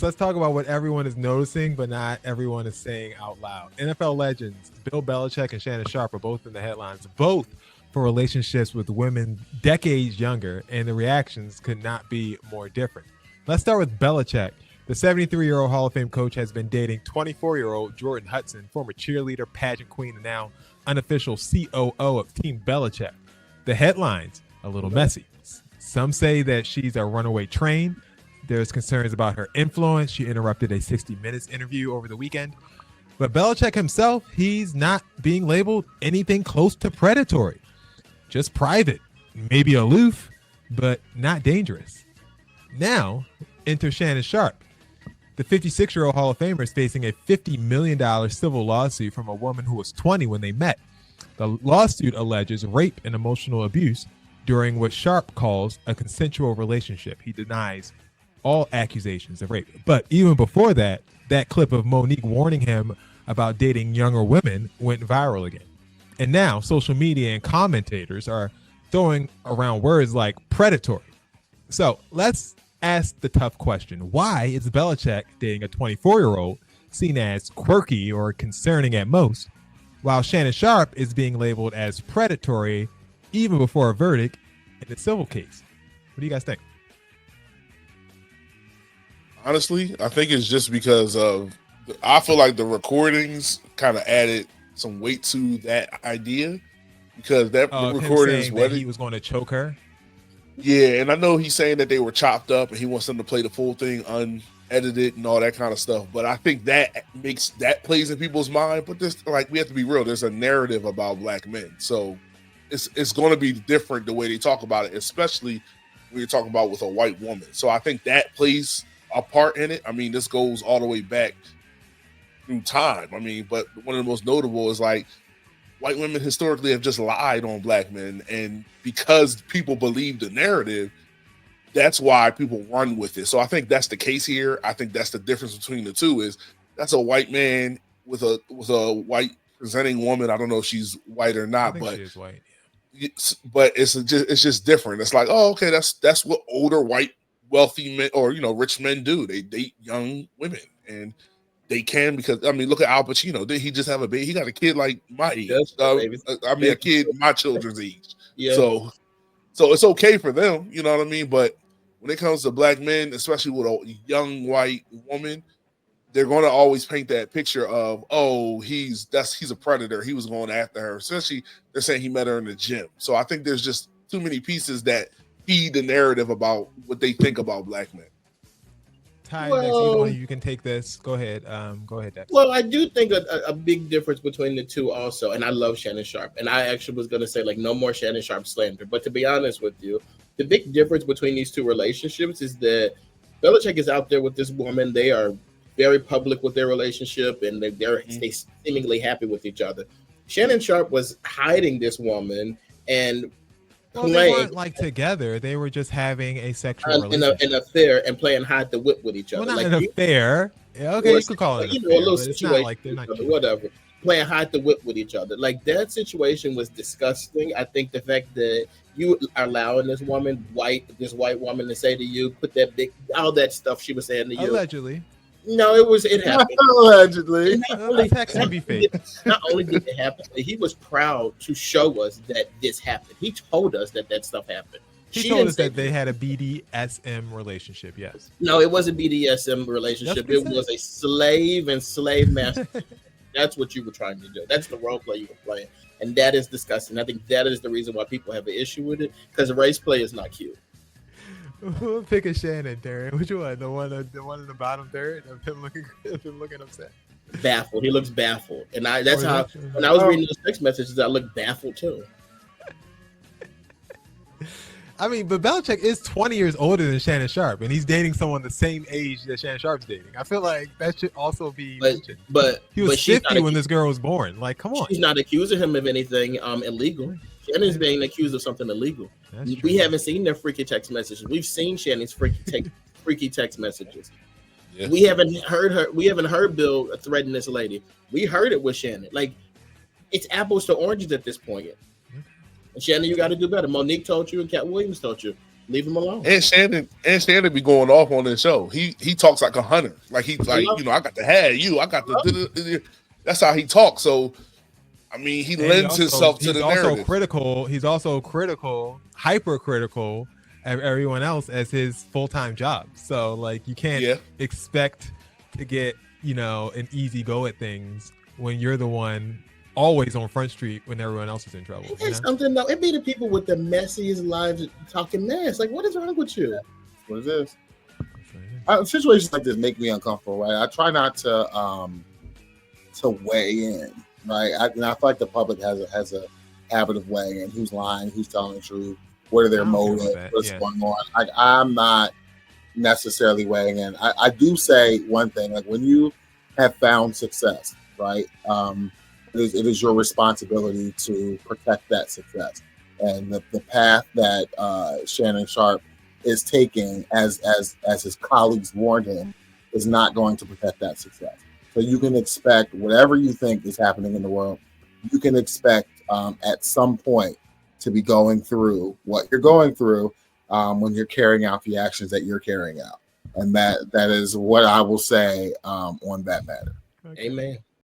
let's talk about what everyone is noticing, but not everyone is saying out loud. NFL legends Bill Belichick and Shannon Sharpe are both in the headlines, both for relationships with women decades younger, and the reactions could not be more different. Let's start with Belichick. The 73-year-old Hall of Fame coach has been dating 24-year-old Jordan Hudson, former cheerleader, pageant queen, and now unofficial COO of Team Belichick. The headlines, a little messy. Some say that she's a runaway train. There's concerns about her influence. She interrupted a 60 Minutes interview over the weekend. But Belichick himself, he's not being labeled anything close to predatory. Just private, maybe aloof, but not dangerous. Now, enter Shannon Sharpe. The 56-year-old Hall of Famer is facing a $50 million civil lawsuit from a woman who was 20 when they met. The lawsuit alleges rape and emotional abuse during what Sharpe calls a consensual relationship. He denies all accusations of rape. But even before that, that clip of Monique warning him about dating younger women went viral again. And now social media and commentators are throwing around words like predatory. So let's ask the tough question. Why is Belichick dating a 24-year-old seen as quirky or concerning at most, while Shannon Sharpe is being labeled as predatory even before a verdict in the civil case? What do you guys think? Honestly, I think it's just because I feel like the recordings kind of added some weight to that idea, because that recordings that he was going to choke her. Yeah, and I know he's saying that they were chopped up and he wants them to play the full thing unedited and all that kind of stuff. But I think that plays in people's mind. But this, like, we have to be real. There's a narrative about black men, so it's going to be different the way they talk about it, especially when you're talking about with a white woman. So I think that plays a part in it. I mean, this goes all the way back through time. I mean, but one of the most notable is like white women historically have just lied on black men, and because people believe the narrative, that's why people run with it. So I think that's the case here. I think that's the difference between the two. Is that's a white man with a white presenting woman. I don't know if she's white or not, but she is white. But it's just different. It's like, oh, okay, that's what older white wealthy men or rich men do. They date young women, and they can, because I mean, look at Al Pacino. Did he just have a baby? He got a kid like my age. I mean, a kid my children's age. Yeah. So it's okay for them, you know what I mean? But when it comes to black men, especially with a young white woman, they're going to always paint that picture of, oh, he's a predator. He was going after her. Especially they're saying he met her in the gym. So I think there's just too many pieces that feed the narrative about what they think about black men. Ty, well, you can take this. Go ahead. Dex. Well, I do think a big difference between the two also, and I love Shannon Sharpe, and I actually was going to say, like, no more Shannon Sharpe slander. But to be honest with you, the big difference between these two relationships is that Belichick is out there with this woman. They are very public with their relationship, and they seemingly happy with each other. Shannon Sharpe was hiding this woman and they weren't like together. They were just having a sexual relationship. An affair, and playing hide the whip with each other. Well, not like an affair. Yeah, okay, you could call it an affair, a little situation. Not like they're not whatever. Playing hide the whip with each other. Like, that situation was disgusting. I think the fact that you are allowing this white woman to say to you, put that big, all that stuff she was saying to you. Allegedly. No, it happened. Allegedly. Not only did it happen, he was proud to show us that this happened. He told us that stuff happened. He told us that they had a BDSM relationship, yes. No, it wasn't a BDSM relationship. It was a slave and slave master. That's what you were trying to do. That's the role play you were playing. And that is disgusting. I think that is the reason why people have an issue with it, because race play is not cute. We'll pick a Shannon, Darren. Which one? The one in the bottom third of him looking upset. Baffled. He looks baffled, and that's how when I was reading those text messages, I looked baffled too. I mean, but Belichick is 20 years older than Shannon Sharpe, and he's dating someone the same age that Shannon Sharpe's dating. I feel like that should also be mentioned. But he was 50 when this girl was born. Like, come on. She's not accusing him of anything illegal. Shannon's being accused of something illegal. We haven't seen their freaky text messages. We've seen Shannon's freaky text messages. Yeah. We haven't heard Bill threaten this lady. We heard it with Shannon. Like, it's apples to oranges at this point. And Shannon, you got to do better. Monique told you, and Cat Williams told you. Leave him alone. And Shannon be going off on this show. He talks like a hunter. Like he's like, I got the head, I got the. That's how he talks. So, I mean, he lends himself to the narrative. He's also critical, hypercritical of everyone else as his full-time job. So, like, you can't expect to get an easy go at things when you're the one always on Front Street when everyone else is in trouble. Something though. It be the people with the messiest lives talking mess. Like, what is wrong with you? What is this? Situations like this make me uncomfortable, right? I try not to weigh in, right? I feel like the public has a habit of weighing in. Who's lying? Who's telling the truth? What are their motives? What's going on? I'm not necessarily weighing in. I do say one thing, like when you have found success, right? It is your responsibility to protect that success. And the path that Shannon Sharpe is taking, as his colleagues warned him, is not going to protect that success. So you can expect whatever you think is happening in the world, you can expect at some point to be going through what you're going through when you're carrying out the actions that you're carrying out. And that is what I will say on that matter. Amen.